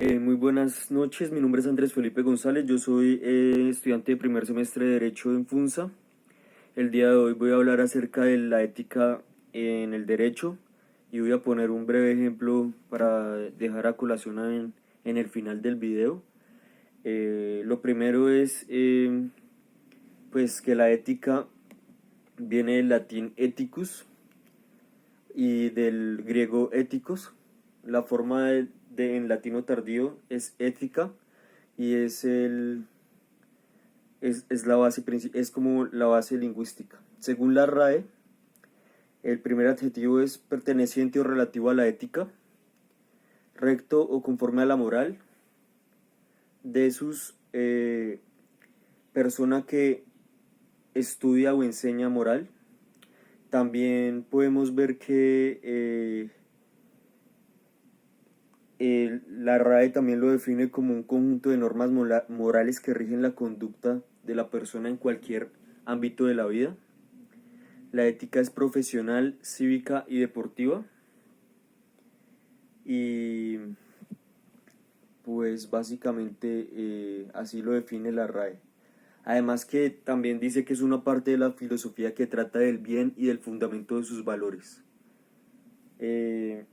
Muy buenas noches, mi nombre es Andrés Felipe González, yo soy estudiante de primer semestre de Derecho en FUNSA. El día de hoy voy a hablar acerca de la ética en el derecho y voy a poner un breve ejemplo para dejar a colación en el final del video. Lo primero es pues que la ética viene del latín ethicus y del griego éticos. La forma en latino tardío es ética y es la base es como la base lingüística. Según la RAE, el primer adjetivo es perteneciente o relativo a la ética, recto o conforme a la moral, de sus persona que estudia o enseña moral. También podemos ver que la RAE también lo define como un conjunto de normas morales que rigen la conducta de la persona en cualquier ámbito de la vida. La ética es profesional, cívica y deportiva. Y pues básicamente así lo define la RAE. Además que también dice que es una parte de la filosofía que trata del bien y del fundamento de sus valores. Eh,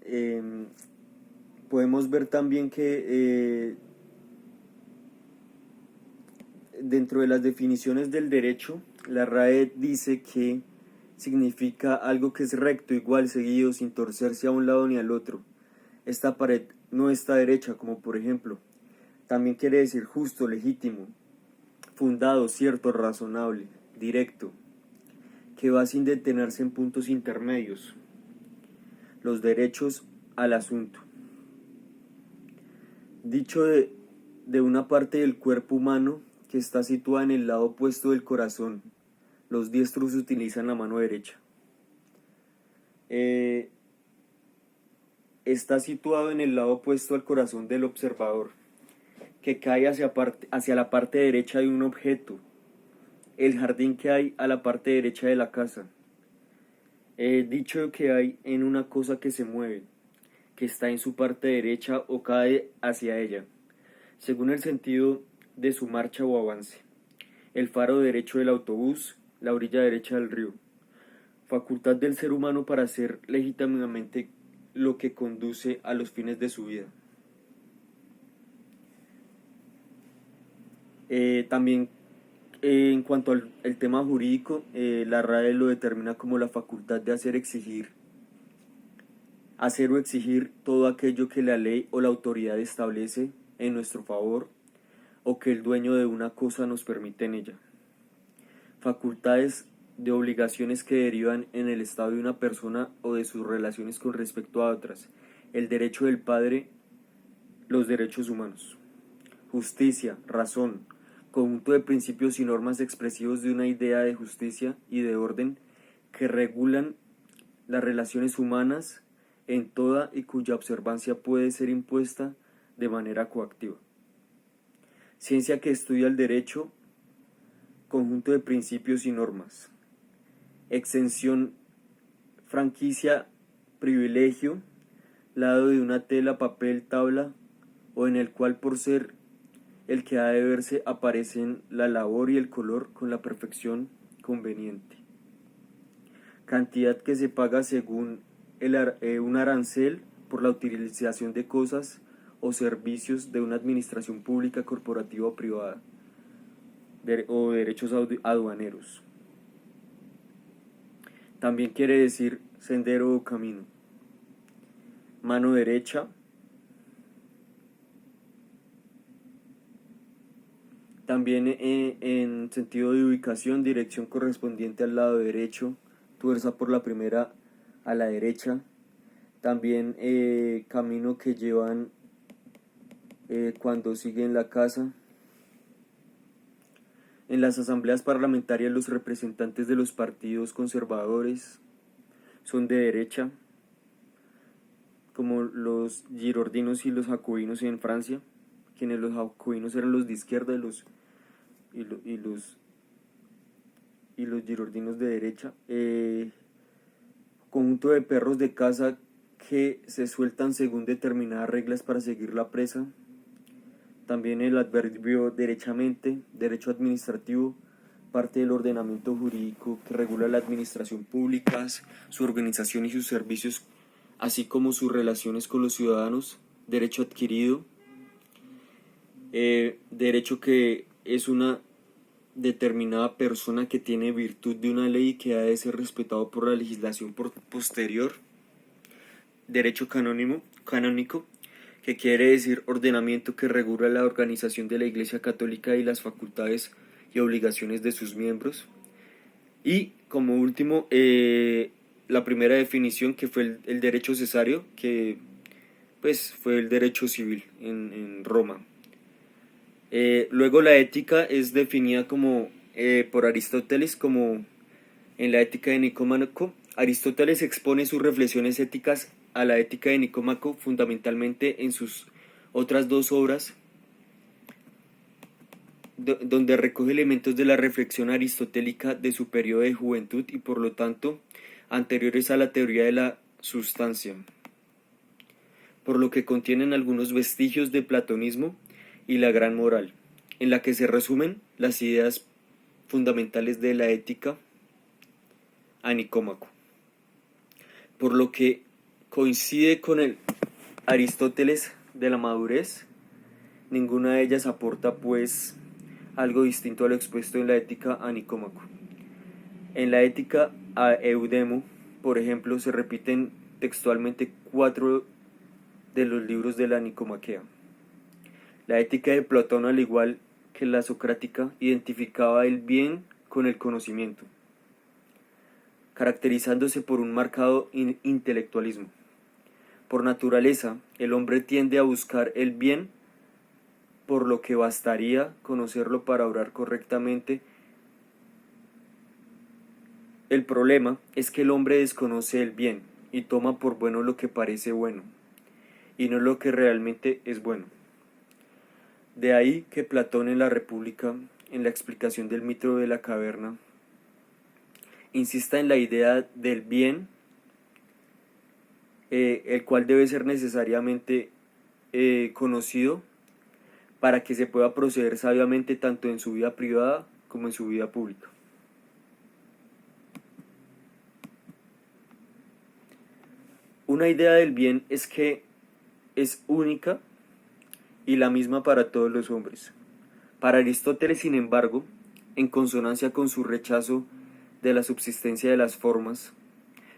eh, Podemos ver también que dentro de las definiciones del derecho, la RAE dice que significa algo que es recto, igual, seguido, sin torcerse a un lado ni al otro. Esta pared no está derecha, como por ejemplo. También quiere decir justo, legítimo, fundado, cierto, razonable, directo, que va sin detenerse en puntos intermedios. Los derechos al asunto. Dicho de una parte del cuerpo humano que está situada en el lado opuesto del corazón. Los diestros utilizan la mano derecha. Está situado en el lado opuesto al corazón del observador, que cae hacia la parte derecha de un objeto, el jardín que hay a la parte derecha de la casa. Dicho que hay en una cosa que se mueve, que está en su parte derecha o cae hacia ella, según el sentido de su marcha o avance. El faro derecho del autobús, la orilla derecha del río. Facultad del ser humano para hacer legítimamente lo que conduce a los fines de su vida. También en cuanto al el tema jurídico, la RAE lo determina como la facultad de hacer o exigir todo aquello que la ley o la autoridad establece en nuestro favor o que el dueño de una cosa nos permite en ella. Facultades de obligaciones que derivan en el estado de una persona o de sus relaciones con respecto a otras. El derecho del padre, los derechos humanos. Justicia, razón, conjunto de principios y normas expresivos de una idea de justicia y de orden que regulan las relaciones humanas en toda y cuya observancia puede ser impuesta de manera coactiva. Ciencia que estudia el derecho, conjunto de principios y normas. Exención, franquicia, privilegio, lado de una tela, papel, tabla, o en el cual por ser el que ha de verse aparecen la labor y el color con la perfección conveniente. Cantidad que se paga según un arancel por la utilización de cosas o servicios de una administración pública, corporativa o privada, o derechos aduaneros. También quiere decir sendero o camino. Mano derecha. También en sentido de ubicación, dirección correspondiente al lado derecho, tuerza por la primera a la derecha. También camino que llevan cuando siguen la casa. En las asambleas parlamentarias los representantes de los partidos conservadores son de derecha, como los girordinos y los jacobinos en Francia, quienes los jacobinos eran los de izquierda y los girordinos de derecha. Conjunto de perros de caza que se sueltan según determinadas reglas para seguir la presa. También el adverbio derechamente, derecho administrativo, parte del ordenamiento jurídico que regula la administración pública, su organización y sus servicios, así como sus relaciones con los ciudadanos. Derecho adquirido, derecho que es una determinada persona que tiene virtud de una ley y que ha de ser respetado por la legislación posterior. Derecho canónico, que quiere decir ordenamiento que regula la organización de la Iglesia Católica y las facultades y obligaciones de sus miembros. Y como último, la primera definición, que fue el derecho cesario, que pues fue el derecho civil en Roma. Luego la ética es definida como por Aristóteles como en la ética de Nicómaco. Aristóteles expone sus reflexiones éticas a la ética de Nicómaco fundamentalmente en sus otras dos obras, donde recoge elementos de la reflexión aristotélica de su periodo de juventud y por lo tanto anteriores a la teoría de la sustancia, por lo que contienen algunos vestigios de platonismo y la gran moral, en la que se resumen las ideas fundamentales de la ética a Nicómaco, por lo que coincide con el Aristóteles de la madurez. Ninguna de ellas aporta pues algo distinto a lo expuesto en la ética a Nicómaco. En la ética a Eudemo, por ejemplo, se repiten textualmente 4 de los libros de la Nicomaquea. La ética de Platón, al igual que la socrática, identificaba el bien con el conocimiento, caracterizándose por un marcado intelectualismo. Por naturaleza, el hombre tiende a buscar el bien, por lo que bastaría conocerlo para obrar correctamente. El problema es que el hombre desconoce el bien y toma por bueno lo que parece bueno, y no lo que realmente es bueno. De ahí que Platón en la República, en la explicación del mito de la caverna, insista en la idea del bien, el cual debe ser necesariamente conocido para que se pueda proceder sabiamente tanto en su vida privada como en su vida pública. Una idea del bien es que es única y la misma para todos los hombres. Para Aristóteles, sin embargo, en consonancia con su rechazo de la subsistencia de las formas,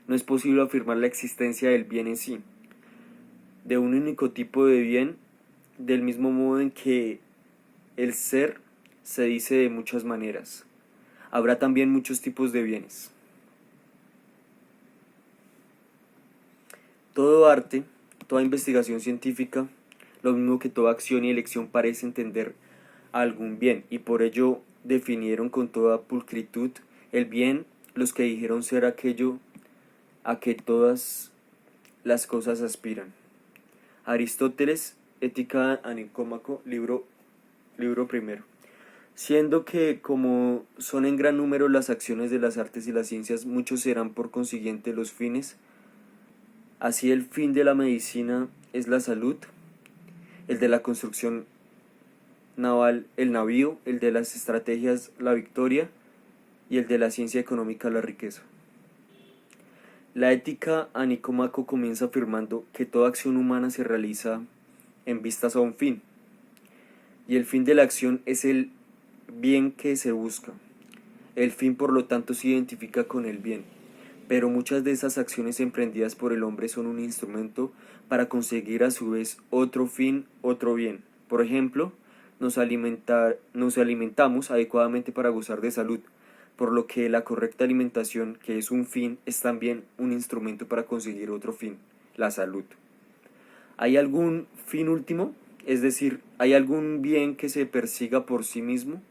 no es posible afirmar la existencia del bien en sí, de un único tipo de bien, del mismo modo en que el ser se dice de muchas maneras. Habrá también muchos tipos de bienes. Todo arte, toda investigación científica, lo mismo que toda acción y elección parece entender algún bien, y por ello definieron con toda pulcritud el bien los que dijeron ser aquello a que todas las cosas aspiran. Aristóteles, Ética a Nicómaco, libro primero. Siendo que, como son en gran número las acciones de las artes y las ciencias, muchos serán por consiguiente los fines. Así el fin de la medicina es la salud, el de la construcción naval el navío, el de las estrategias la victoria y el de la ciencia económica la riqueza. La ética a Nicómaco comienza afirmando que toda acción humana se realiza en vistas a un fin, y el fin de la acción es el bien que se busca. El fin, por lo tanto, se identifica con el bien, pero muchas de esas acciones emprendidas por el hombre son un instrumento para conseguir a su vez otro fin, otro bien. Por ejemplo, nos alimentamos adecuadamente para gozar de salud, por lo que la correcta alimentación, que es un fin, es también un instrumento para conseguir otro fin, la salud. ¿Hay algún fin último? Es decir, ¿hay algún bien que se persiga por sí mismo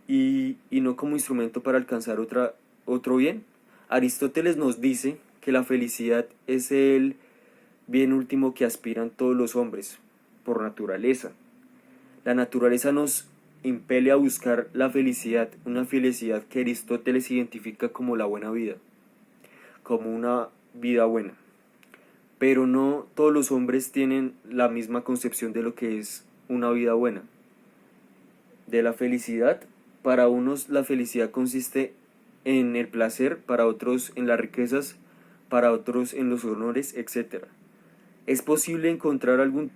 y no como instrumento para alcanzar otro bien? Aristóteles nos dice que la felicidad es el bien último que aspiran todos los hombres, por naturaleza. La naturaleza nos impele a buscar la felicidad, una felicidad que Aristóteles identifica como la buena vida, como una vida buena. pero no todos los hombres tienen la misma concepción de lo que es una vida buena. De la felicidad, para unos la felicidad consiste en el placer, para otros en las riquezas, para otros en los honores, etc. Es posible encontrar algún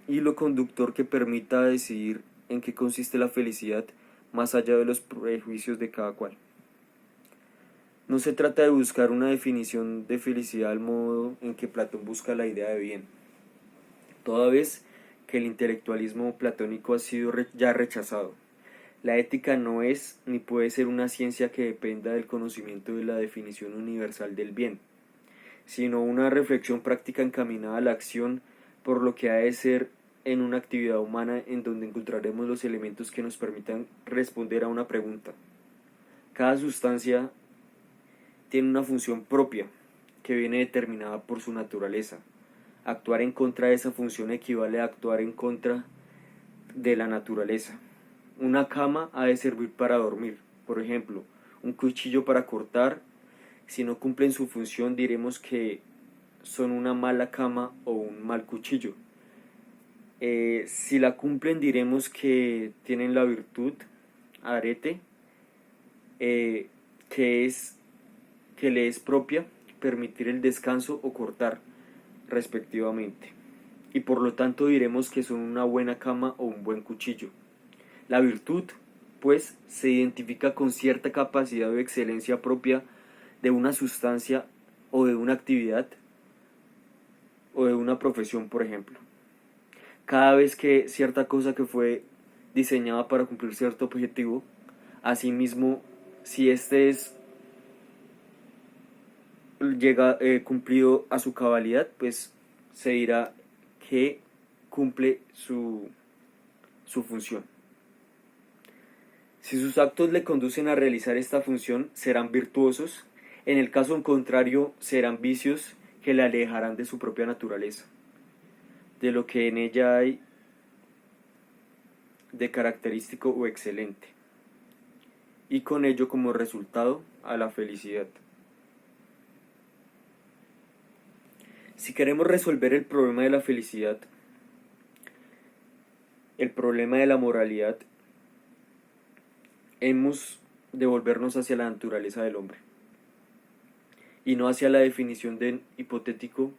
hilo conductor que permita decidir en qué consiste la felicidad más allá de los prejuicios de cada cual. No se trata de buscar una definición de felicidad al modo en que Platón busca la idea de bien, toda vez que el intelectualismo platónico ha sido ya rechazado. La ética no es ni puede ser una ciencia que dependa del conocimiento de la definición universal del bien, sino una reflexión práctica encaminada a la acción por lo que ha de ser en una actividad humana en donde encontraremos los elementos que nos permitan responder a una pregunta. Cada sustancia tiene una función propia que viene determinada por su naturaleza. Actuar en contra de esa función equivale a actuar en contra de la naturaleza. Una cama ha de servir para dormir, por ejemplo, un cuchillo para cortar. Si no cumplen su función, diremos que son una mala cama o un mal cuchillo. Si la cumplen, diremos que tienen la virtud, arete, que le es propia permitir el descanso o cortar, respectivamente. Y por lo tanto diremos que son una buena cama o un buen cuchillo. La virtud, pues, se identifica con cierta capacidad o excelencia propia de una sustancia o de una actividad o de una profesión, por ejemplo. Cada vez que cierta cosa que fue diseñada para cumplir cierto objetivo, asimismo, si éste es llega cumplido a su cabalidad, pues se dirá que cumple su función. Si sus actos le conducen a realizar esta función, serán virtuosos. En el caso contrario, serán vicios que le alejarán de su propia naturaleza, de lo que en ella hay de característico o excelente, y con ello como resultado a la felicidad. Si queremos resolver el problema de la felicidad, el problema de la moralidad, hemos de volvernos hacia la naturaleza del hombre y no hacia la definición del hipotético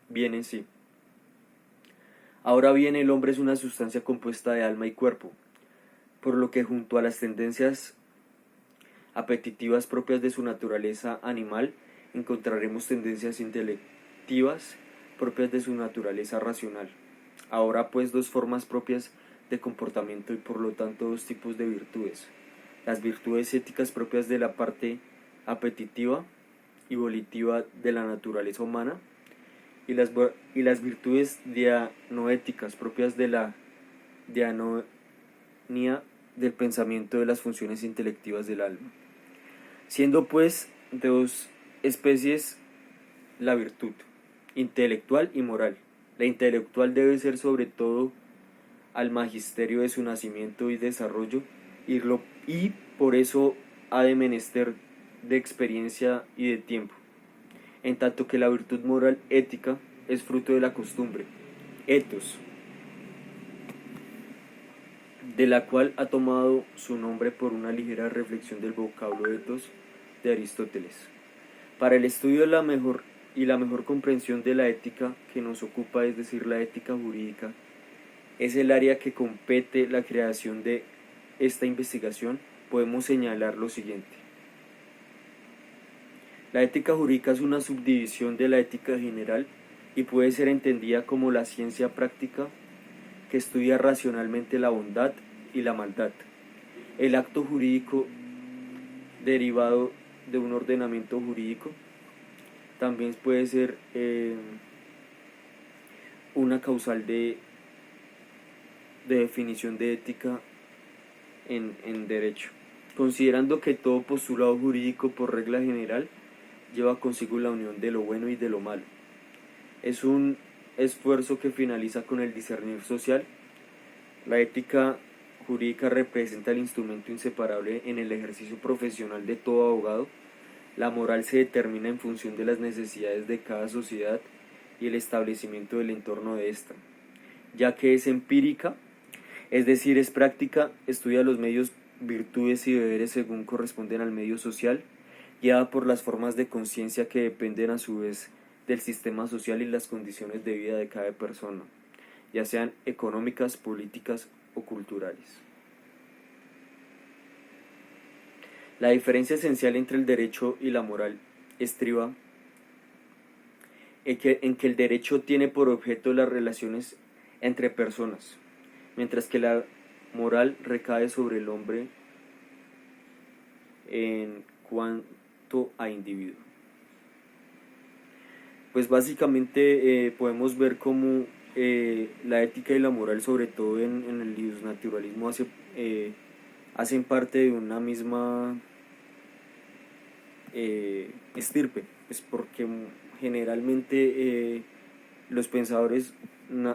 bien en sí. Ahora bien, el hombre es una sustancia compuesta de alma y cuerpo, por lo que junto a las tendencias apetitivas propias de su naturaleza animal, encontraremos tendencias intelectivas propias de su naturaleza racional. Ahora pues dos formas propias de comportamiento y por lo tanto dos tipos de virtudes. Las virtudes éticas propias de la parte apetitiva y volitiva de la naturaleza humana y las virtudes dianoéticas propias de la dianonia del pensamiento de las funciones intelectivas del alma. Siendo pues de dos especies la virtud, intelectual y moral. La intelectual debe ser sobre todo al magisterio de su nacimiento y desarrollo y por eso ha de menester de experiencia y de tiempo, en tanto que la virtud moral ética es fruto de la costumbre, ethos, de la cual ha tomado su nombre por una ligera reflexión del vocablo ethos de Aristóteles. Para el estudio de la mejor comprensión de la ética que nos ocupa, es decir, la ética jurídica, es el área que compete la creación de esta investigación, podemos señalar lo siguiente. La ética jurídica es una subdivisión de la ética general y puede ser entendida como la ciencia práctica que estudia racionalmente la bondad y la maldad. El acto jurídico derivado de un ordenamiento jurídico también puede ser una causal de definición de ética en derecho, considerando que todo postulado jurídico por regla general lleva consigo la unión de lo bueno y de lo malo. Es un esfuerzo que finaliza con el discernir social. La ética jurídica representa el instrumento inseparable en el ejercicio profesional de todo abogado. La moral se determina en función de las necesidades de cada sociedad y el establecimiento del entorno de ésta. Ya que es empírica, es decir, es práctica, estudia los medios, virtudes y deberes según corresponden al medio social, guiada por las formas de conciencia que dependen a su vez del sistema social y las condiciones de vida de cada persona, ya sean económicas, políticas o culturales. La diferencia esencial entre el derecho y la moral estriba en que el derecho tiene por objeto las relaciones entre personas, mientras que la moral recae sobre el hombre en cuanto a individuo. Pues básicamente podemos ver cómo la ética y la moral, sobre todo en el naturalismo, hacen parte de una misma estirpe, pues porque generalmente los pensadores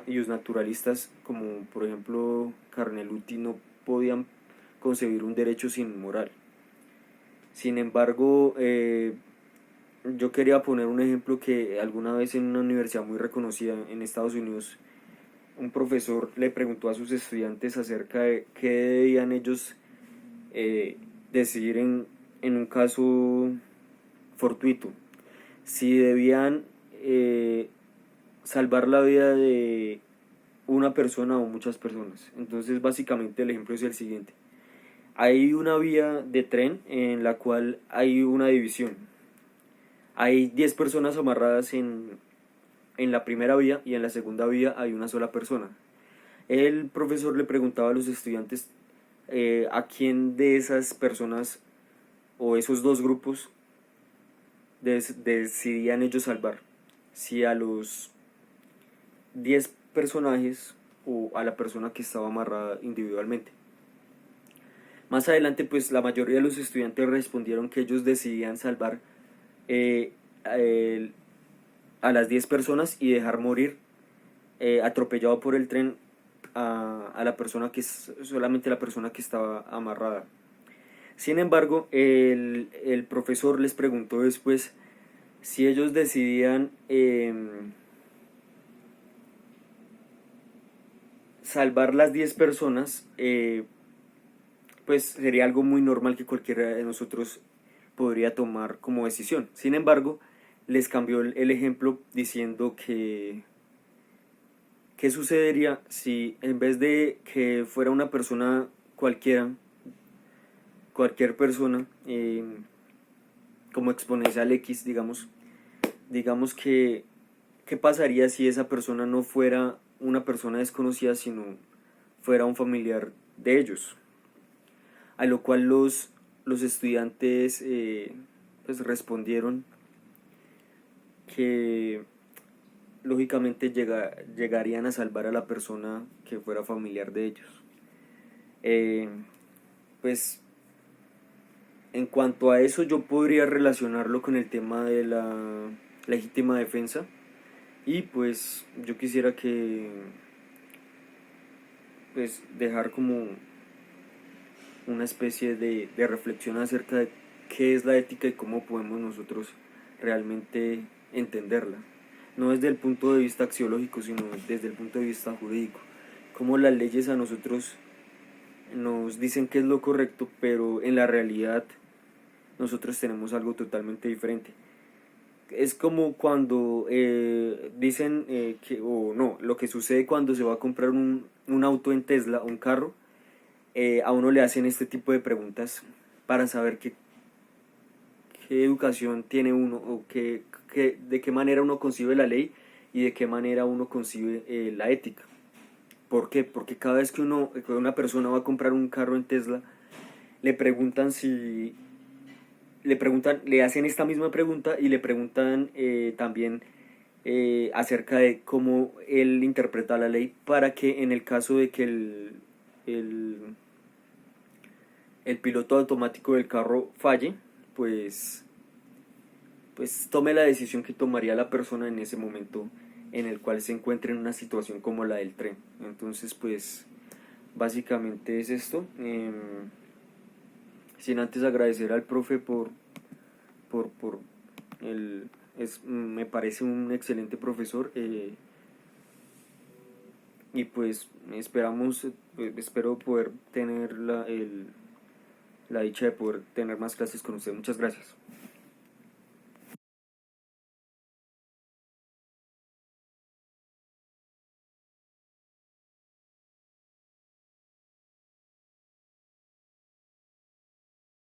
y los naturalistas, como por ejemplo Carneluti, no podían concebir un derecho sin moral. Sin embargo, yo quería poner un ejemplo que alguna vez en una universidad muy reconocida en Estados Unidos, un profesor le preguntó a sus estudiantes acerca de qué debían ellos decidir en un caso fortuito, si debían salvar la vida de una persona o muchas personas. Entonces básicamente el ejemplo es el siguiente: hay una vía de tren en la cual hay una división, hay 10 personas amarradas en la primera vía y en la segunda vía hay una sola persona. El profesor le preguntaba a los estudiantes a quién de esas personas o esos dos grupos decidían ellos salvar, si a los 10 personajes o a la persona que estaba amarrada individualmente. Más adelante, pues la mayoría de los estudiantes respondieron que ellos decidían salvar a las 10 personas y dejar morir atropellado por el tren a la persona solamente la persona que estaba amarrada. Sin embargo, el profesor les preguntó después si ellos decidían salvar las 10 personas, pues sería algo muy normal que cualquiera de nosotros podría tomar como decisión. Sin embargo, les cambió el ejemplo diciendo que ¿qué sucedería si en vez de que fuera una persona cualquiera, cualquier persona, como exponencial X, digamos que ¿qué pasaría si esa persona no fuera una persona desconocida, sino fuera un familiar de ellos? A lo cual los estudiantes pues respondieron que lógicamente llegarían a salvar a la persona que fuera familiar de ellos. Pues en cuanto a eso, yo podría relacionarlo con el tema de la legítima defensa, y pues yo quisiera que pues dejar como una especie de reflexión acerca de qué es la ética y cómo podemos nosotros realmente entenderla, no desde el punto de vista axiológico, sino desde el punto de vista jurídico, cómo las leyes a nosotros nos dicen qué es lo correcto, pero en la realidad nosotros tenemos algo totalmente diferente. Es como cuando dicen lo que sucede cuando se va a comprar un auto en Tesla, un carro. A uno le hacen este tipo de preguntas para saber qué educación tiene uno, o de qué manera uno concibe la ley y de qué manera uno concibe la ética. ¿Por qué? Porque cada vez que una persona va a comprar un carro en Tesla, le hacen esta misma pregunta y le preguntan también acerca de cómo él interpreta la ley, para que en el caso de que el piloto automático del carro falle, pues tome la decisión que tomaría la persona en ese momento en el cual se encuentre en una situación como la del tren. Entonces, pues básicamente es esto. Sin antes agradecer al profe por por me parece un excelente profesor, y pues espero poder tener la dicha de poder tener más clases con usted. Muchas gracias.